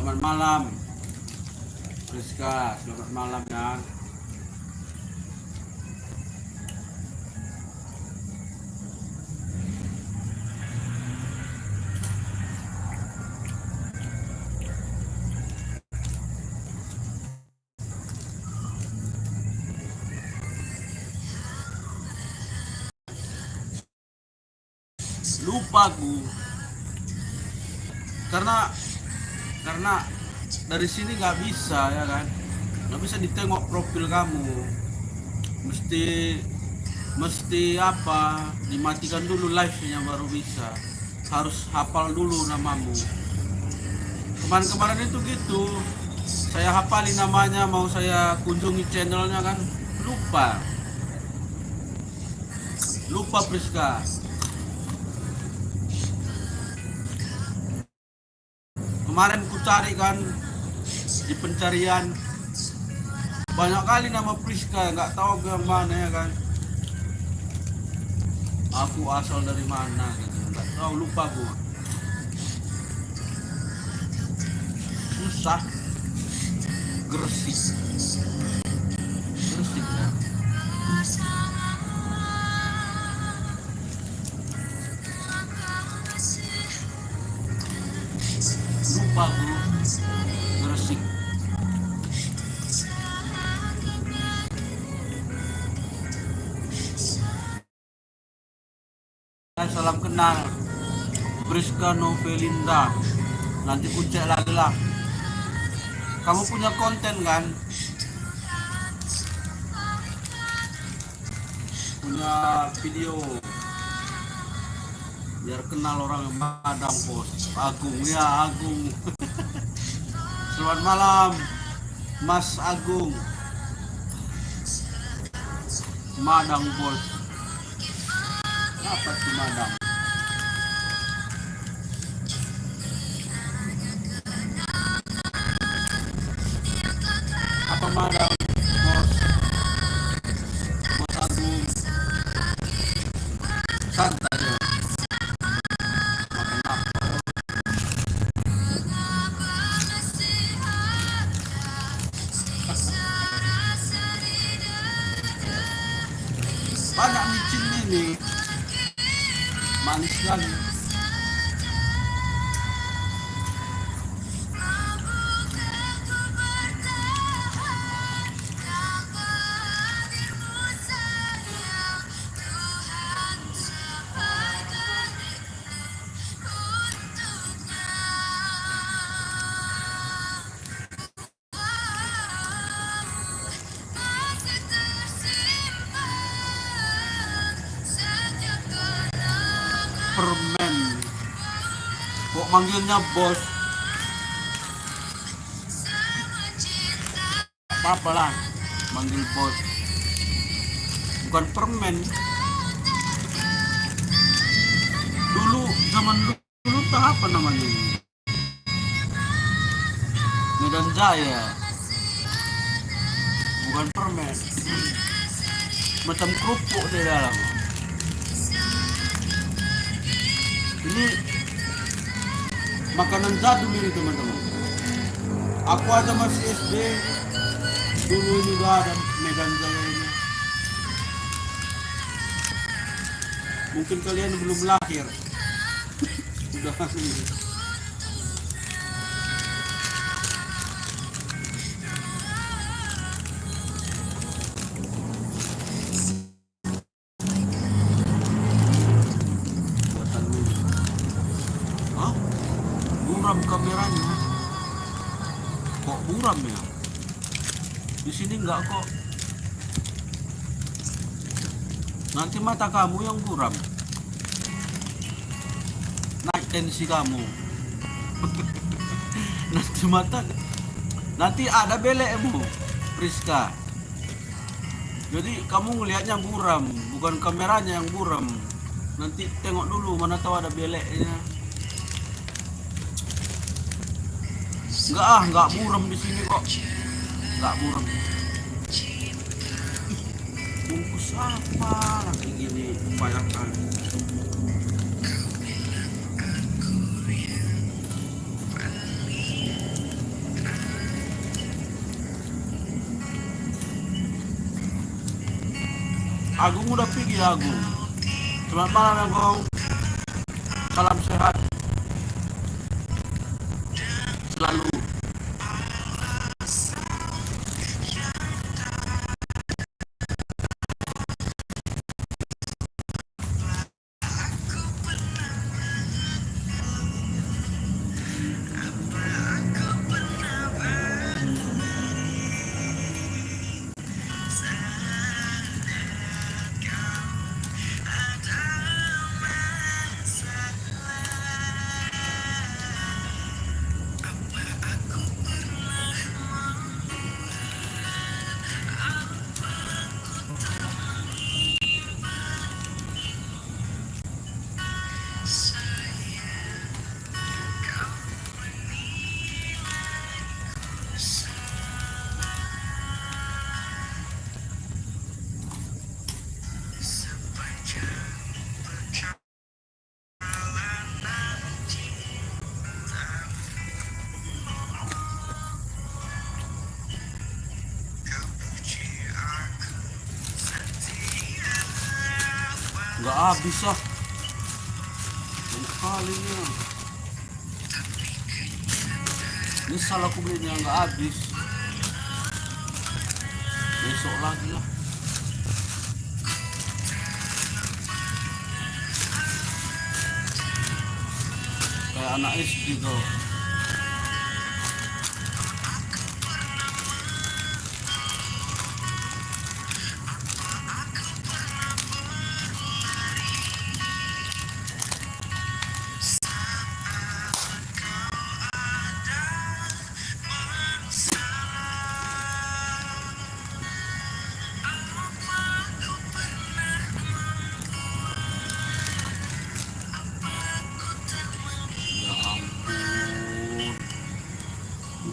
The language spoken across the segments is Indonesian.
Selamat malam Rizka, selamat malam ya. Lupa gue karena dari sini nggak bisa ya kan, nggak bisa ditengok profil kamu, mesti apa, dimatikan dulu live-nya baru bisa, harus hafal dulu namamu. Kemarin itu gitu, saya hafalin namanya, mau saya kunjungi channelnya kan lupa Priska. Kemarin ku cari kan di pencarian banyak kali nama Priska, nggak tahu yang mana ya kan. Aku asal dari mana gitu, nggak tahu, lupa gua. Susah. Gresik ya. Lupa gua. Gresik. Salam kenal Priska Novelinda. Nanti ku cek lagi lah. Kamu punya konten kan? Punya video biar kenal orang yang Madang bos. Agung ya, Agung. Selamat malam Mas Agung. Madang bos. Apa sih Madang? Apa Madang bos? Bos Agung. Santai ya. Makan apa? Banyak micin ini. Manis sekali. Permen kok manggilnya bos? Apa lah manggil bos, bukan permen. Dulu zaman dulu tak apa namanya, Medan Jaya, bukan permen, macam kerupuk di dalam. Ini makanan jadul ini teman-teman. Aku aja masih SD dulu ini udah ada Medan Jaya ini. Mungkin kalian belum lahir. Udah ini. Buram kameranya. Kok buram ya? Di sini enggak kok. Nanti mata kamu yang buram. Naik tensi kamu. Nanti ada belekmu, Priska. Jadi kamu ngelihatnya buram, bukan kameranya yang buram. Nanti tengok dulu, mana tahu ada beleknya. Enggak buram di sini kok. Enggak buram. Bungkus apa lagi gini, banyak kali. Agung udah pergi Agung. Selamat malam Agung. Salam sehat selalu. Nggak habis ah. Kalinya ini salah aku belinya nggak habis. Besok lagi lah. Kayak anak SD tuh.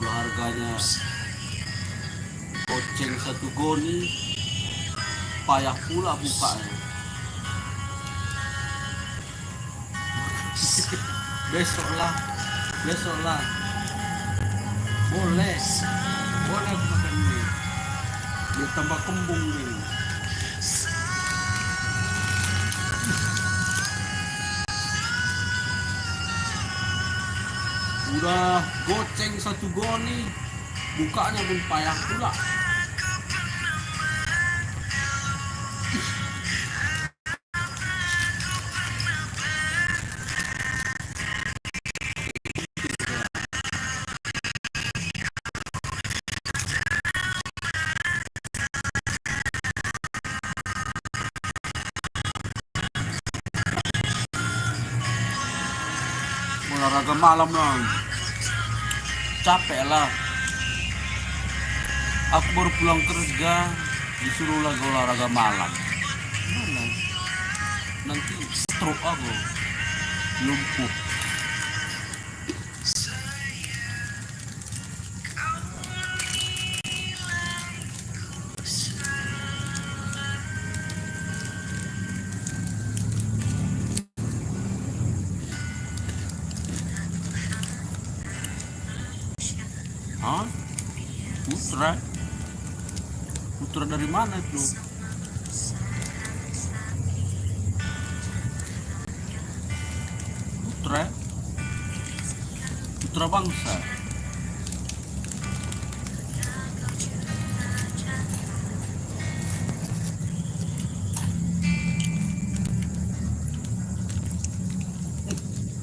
Harganya goceng satu goni, payah pula bukanya. besoklah boleh makan mie biar tambah kembung nih. Udah goceng satu goni, bukanya pun payah pula. Olahraga malam lah, capek lah. Aku baru pulang kerja, disuruh lagi olahraga malam. Mana? Nanti stroke aku, lumpuh. Hah? Putra dari mana itu? Putra bangsa.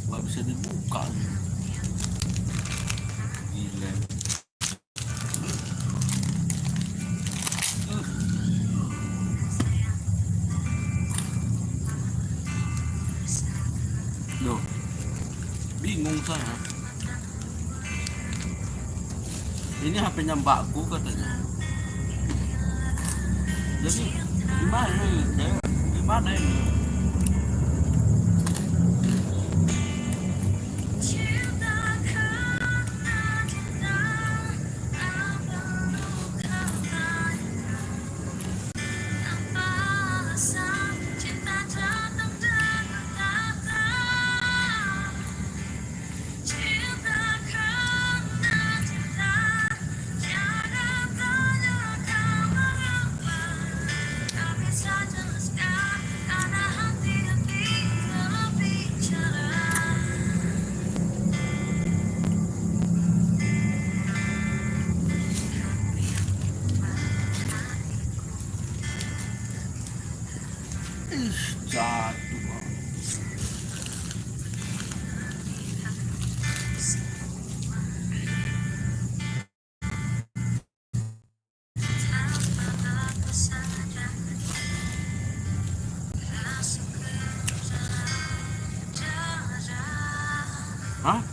Nggak bisa dibuka. Gila. Loh, bingung saya. Ini HP-nya mbakku katanya. Jadi gimana ini? Gimana ini? Hah?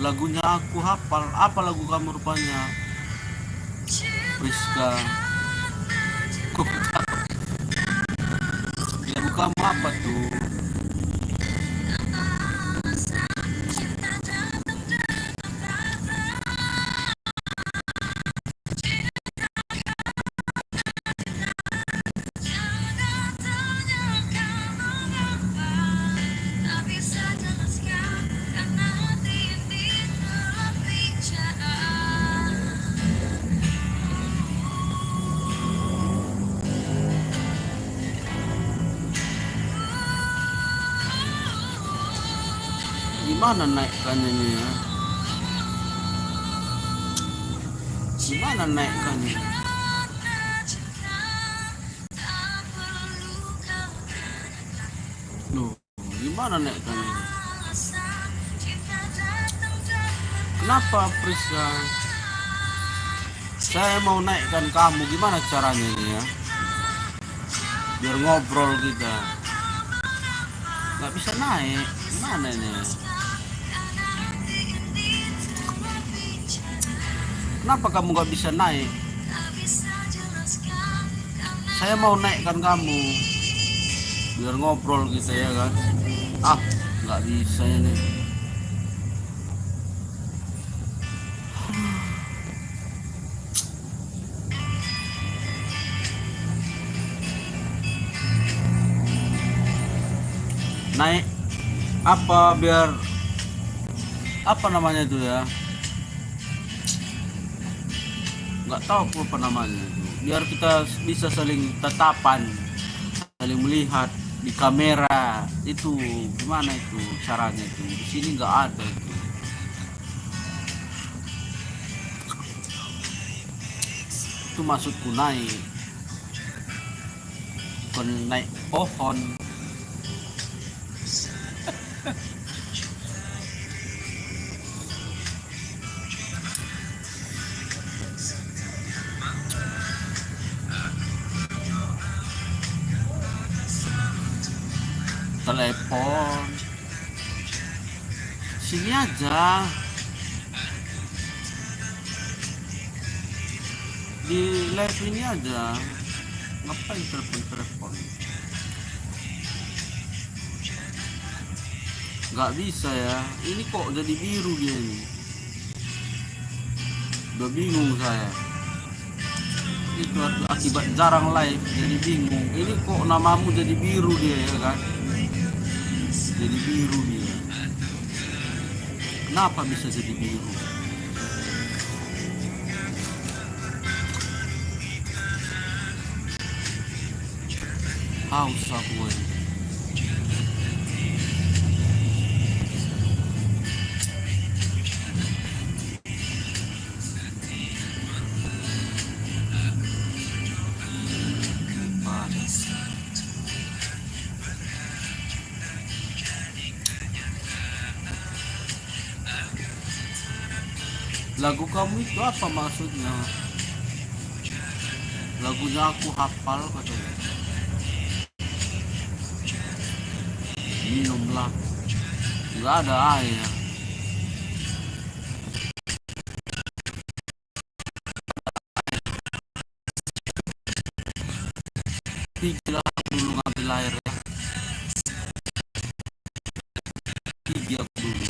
Lagunya aku hafal. Apa lagu kamu rupanya? Priska. Kok lagu kamu apa tuh? Gimana naikkannya ini ya? Gimana naikkannya? Loh, gimana naikkannya? Kenapa Priska? Saya mau naikkan kamu, gimana caranya ini ya? Biar ngobrol kita. Nggak bisa naik, gimana ini? Kenapa kamu nggak bisa naik? Saya mau naikkan kamu, biar ngobrol kita ya kan? Ah, nggak bisa ini. Naik apa biar apa namanya itu ya, nggak tahu apa namanya itu, biar kita bisa saling tatapan, saling melihat di kamera itu. Gimana itu caranya itu? Di sini nggak ada itu maksudku naik, bukan naik pohon. Telepon sini aja, di live ini aja, ngapain telepon nggak bisa ya. Ini kok jadi biru dia ini, udah bingung saya. Itu akibat jarang live jadi bingung. Ini kok namamu jadi biru dia ya kan, jadi biru dia. Kenapa bisa jadi biru? Haus aku ini. Lagu kamu itu apa maksudnya? Lagunya aku hafal katanya. Minumlah, nggak ada air. Pergi aku dulu ngambil air ya. Pergi aku dulu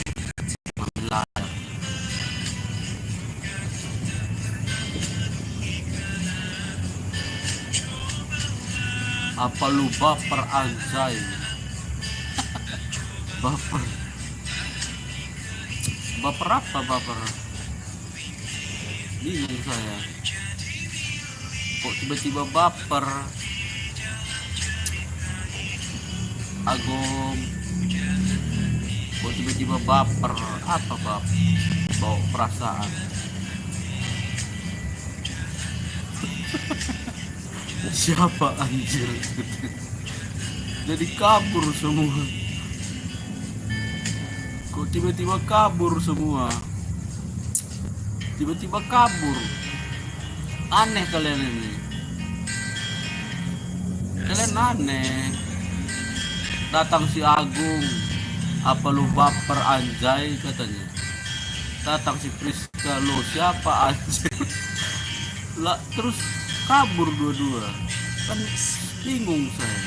ngambil air. Apa lu baper anjay? Baper. Baper apa baper? Bingung saya. Kok tiba-tiba baper? Agung. Kok tiba-tiba baper? Apa baper? Bawa perasaan. Siapa anjir? Jadi kabur semua. Kok tiba-tiba kabur semua? Tiba-tiba kabur. Aneh kalian ini. Kalian aneh. Datang si Agung, Apa lu baper anjay katanya. Datang si Priska, lo siapa anjay? Lah terus kabur dua-dua. Kan bingung saya.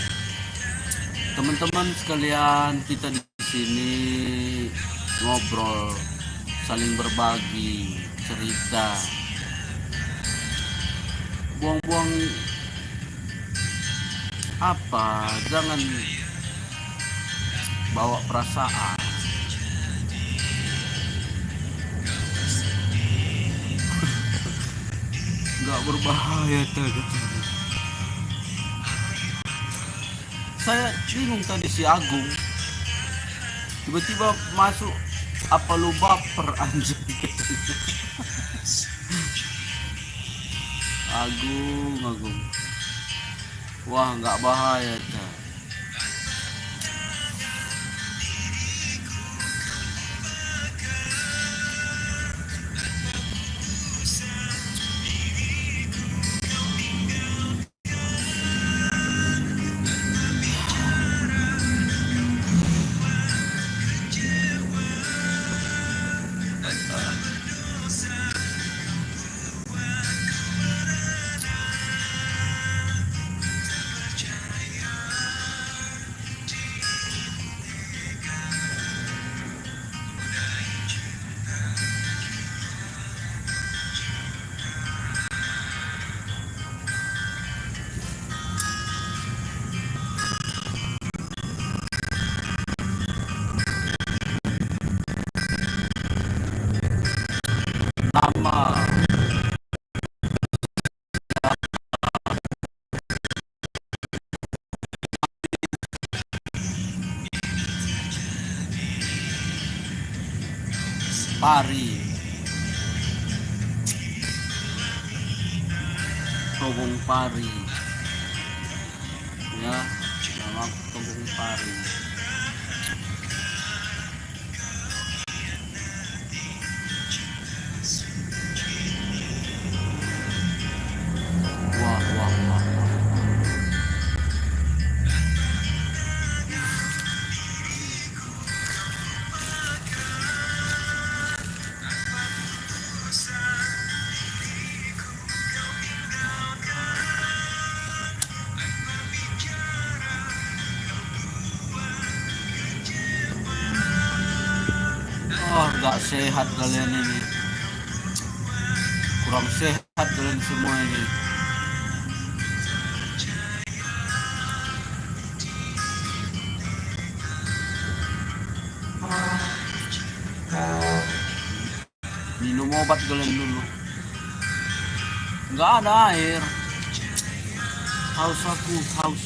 Teman-teman sekalian, kita di sini ngobrol, saling berbagi cerita. Buang-buang apa, jangan bawa perasaan. Nggak berbahaya tadi. Saya bingung tadi si Agung tiba-tiba masuk, apa lu baper anjing. Agung, wah nggak bahaya dah. Nama Pari, Togong Pari, ya, nama Togong Pari. Wah. Oh, nggak sehat kalian ini, kurang sehat kalian semua ini. Minum obat kalian dulu. Nggak ada air. Haus aku, haus.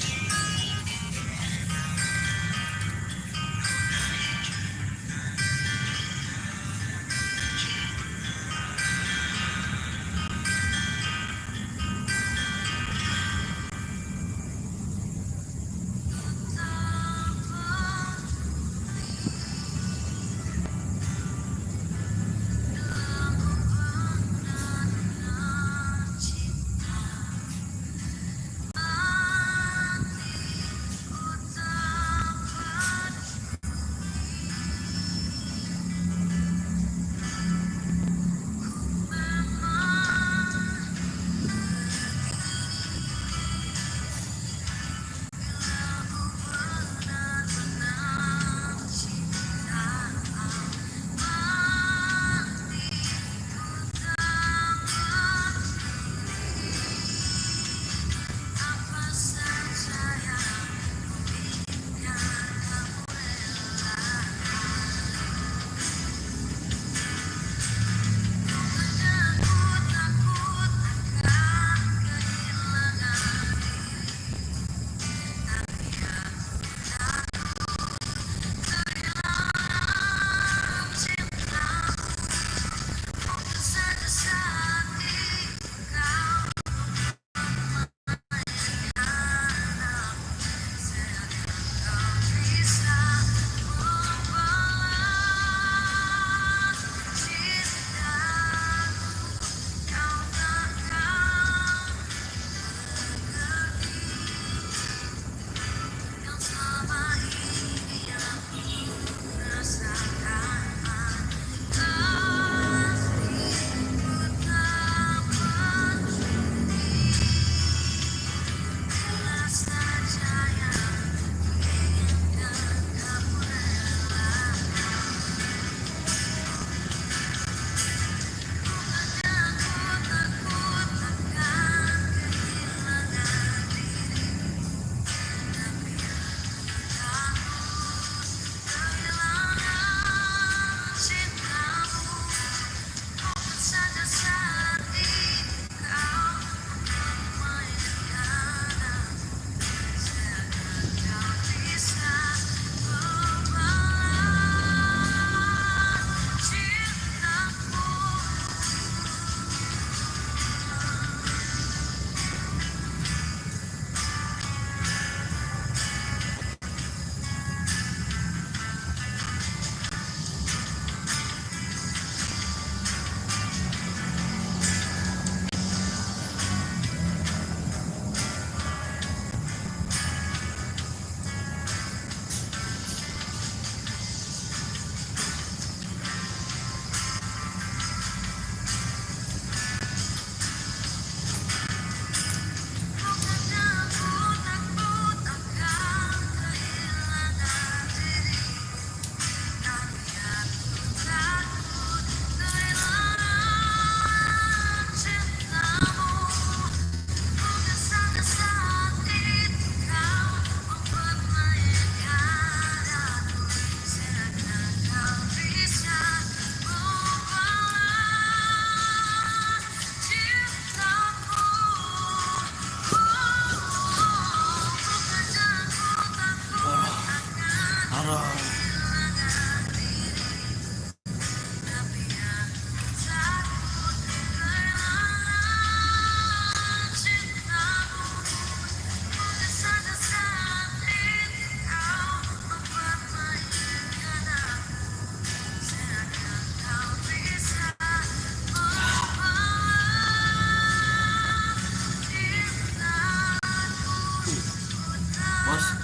Aduh.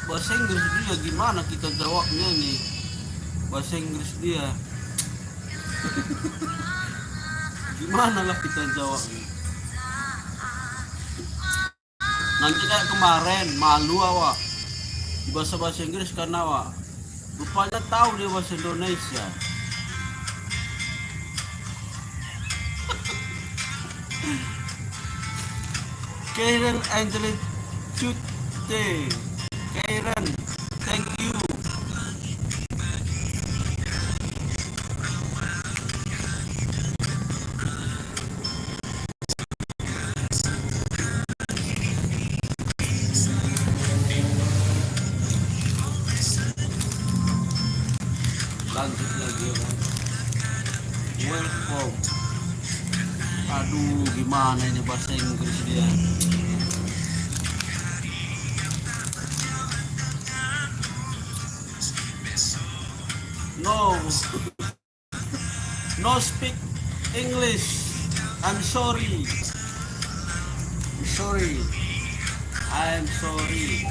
Bahasa Inggris dia gimana kita jawabnya nih? Bahasa Inggris dia gimana lah kita jawabnya? Nanti kayak kemarin malu awak di bahasa Inggris karena awak rupanya tahu dia bahasa Indonesia. Karen Angeli Cute, Karen, thank you. Lanjut lagi kan. Welcome. Aduh, gimana ini bahasa Inggris dia? No, no speak English. I'm sorry. I'm sorry.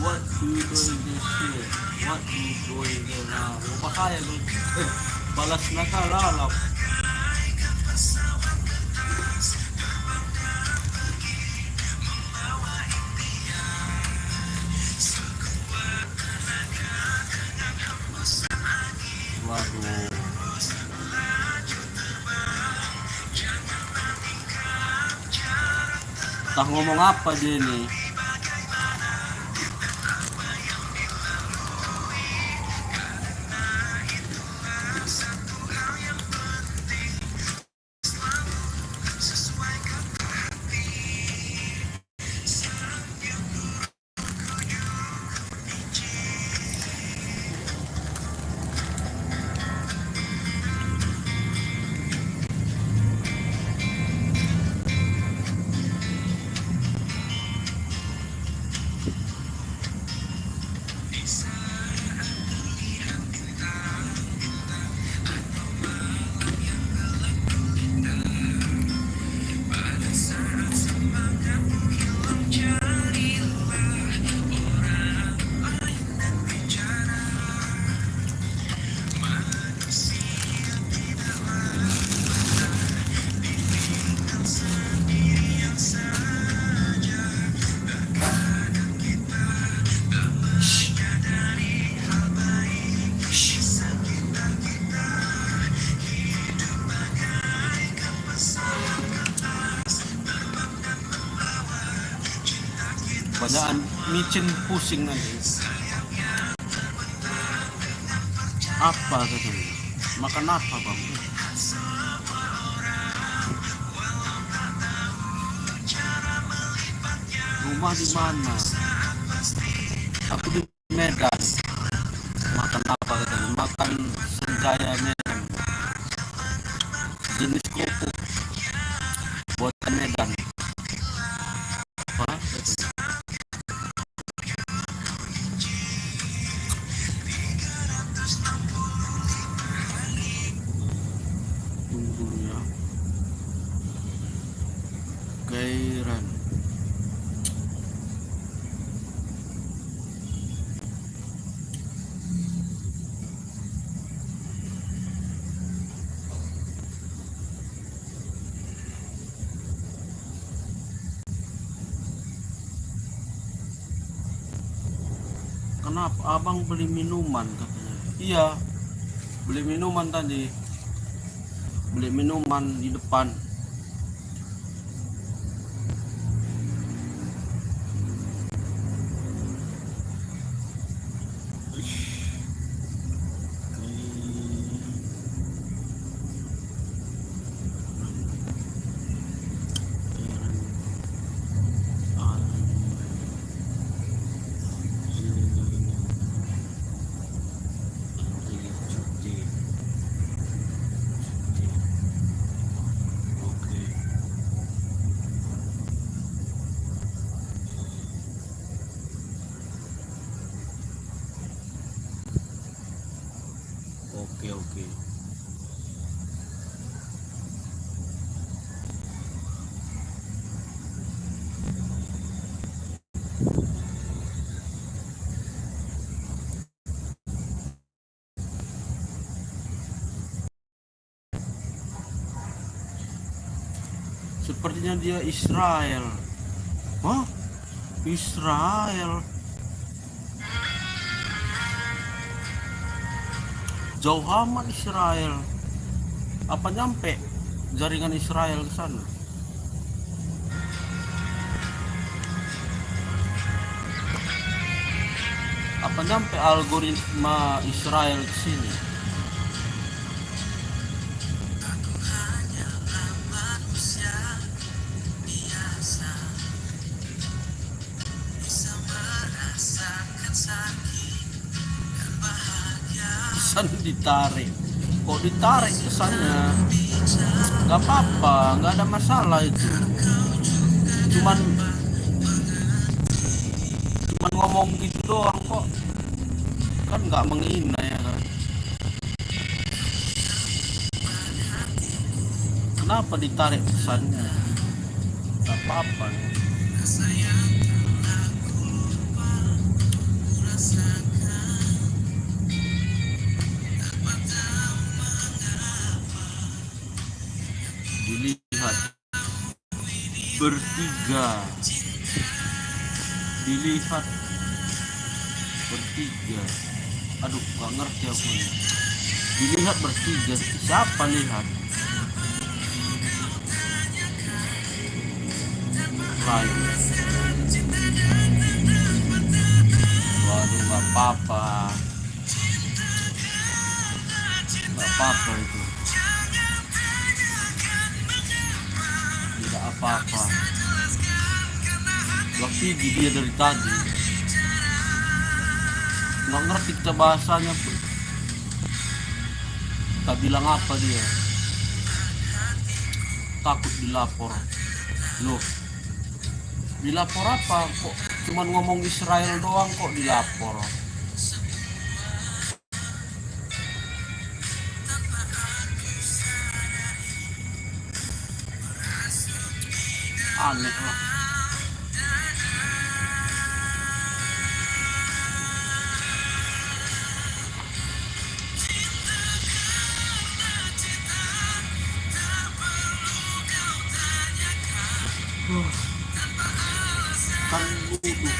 What you doing this year? What you doing there now? Makaya balas na ka lalap. Waduh. Tak ngomong apa dia nih? Banyak micin pusing nanti. Apa katanya? Makan apa bang? Rumah di mana? Aku di Medan. Makan apa katanya? Makan senjaya Medan. Jenis kerupuk buatan Medan. Apa? Tunggunya. Kairan. Kenapa abang beli minuman katanya? Iya, beli minuman tadi. Beli minuman di depan. sepertinya dia Israel. Wah, Israel. Jauh amat Israel. Apa nyampe jaringan Israel ke sana? Apa nyampe algoritma Israel ke sini? Pesan ditarik. Kok ditarik kesannya? Gak apa-apa, gak ada masalah itu. Cuman ngomong gitu doang kok. Kan gak menghina ya kan. Kenapa ditarik pesannya? Gak apa-apa. Dilihat bertiga. Dilihat bertiga. Aduh, gak ngerti aku nih. Dilihat bertiga. Siapa lihat? Lain. Waduh, gak apa-apa. Gak apa-apa itu. Tidak apa-apa. Berarti dia dari tadi. Nggak ngerti kita bahasanya pun. Tak bilang apa dia. Takut dilapor. Loh, dilapor apa? Kok cuman ngomong Israel doang kok dilapor? Aneh lah. Kan nuduh.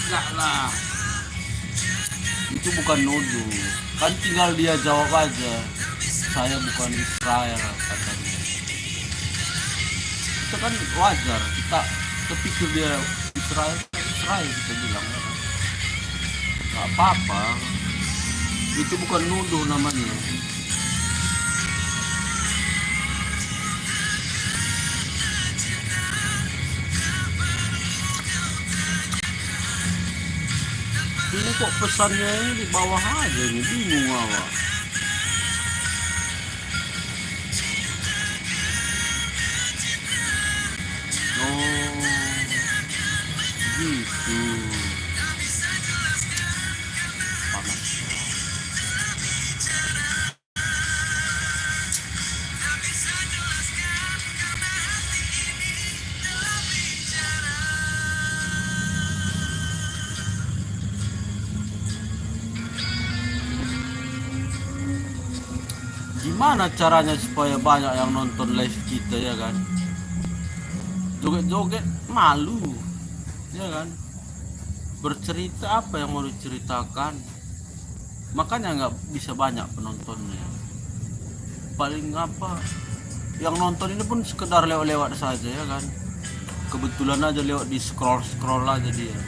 Enggak lah. Itu bukan nuduh. Kan tinggal dia jawab aja. Saya bukan Israel, kata dia. Itu kan wajar. Kita pikir dia Israel, Israel kita bilang. Gak apa-apa. Itu bukan nuduh namanya. Ini kok pesannya ini di bawah aja nih, bingung awak. Oh, gitu. Panas. Gimana caranya supaya banyak yang nonton live kita ya kan? Joget-joget malu ya kan? Bercerita apa yang mau diceritakan? Makanya nggak bisa banyak penontonnya. Paling apa? Yang nonton ini pun sekedar lewat-lewat saja ya kan? Kebetulan aja lewat di scroll aja dia.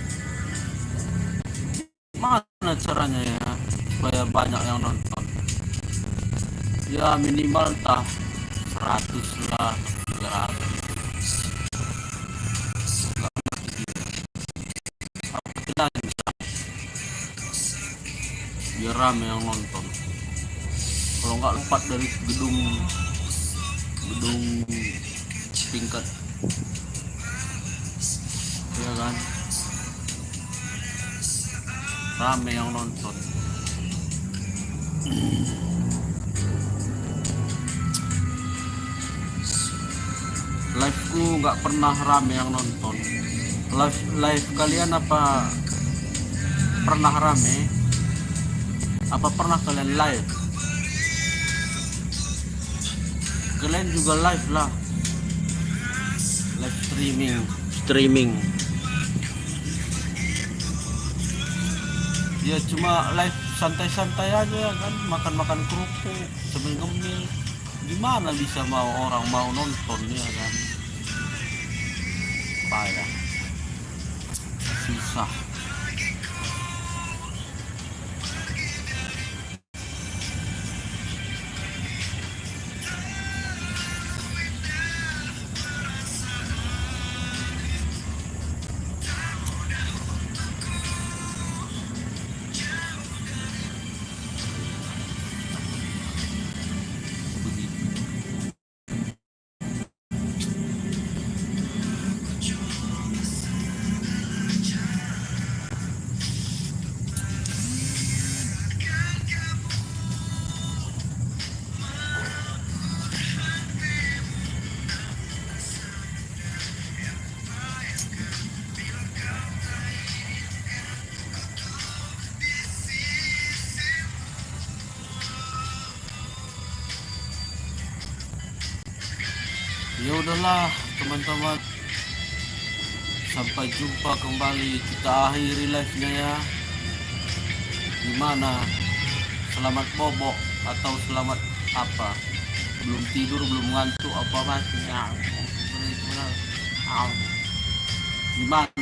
Mana caranya ya supaya banyak yang nonton? Ya minimal 100 lah, 300. Kita biar rame yang nonton. Kalau nggak lompat dari gedung tingkat ya kan, rame yang nonton. Live-ku nggak pernah rame yang nonton. Live kalian apa pernah rame? Apa pernah kalian live? kalian juga live lah, live streaming ya, cuma live santai-santai aja kan, makan kerupuk sambil ngemil. Gimana bisa mau orang mau nonton ya kan, payah, susah. Ya udahlah teman-teman, sampai jumpa kembali, kita akhiri live-nya ya. Gimana, selamat bobok atau selamat apa, belum tidur belum ngantuk apa masih ya, gimana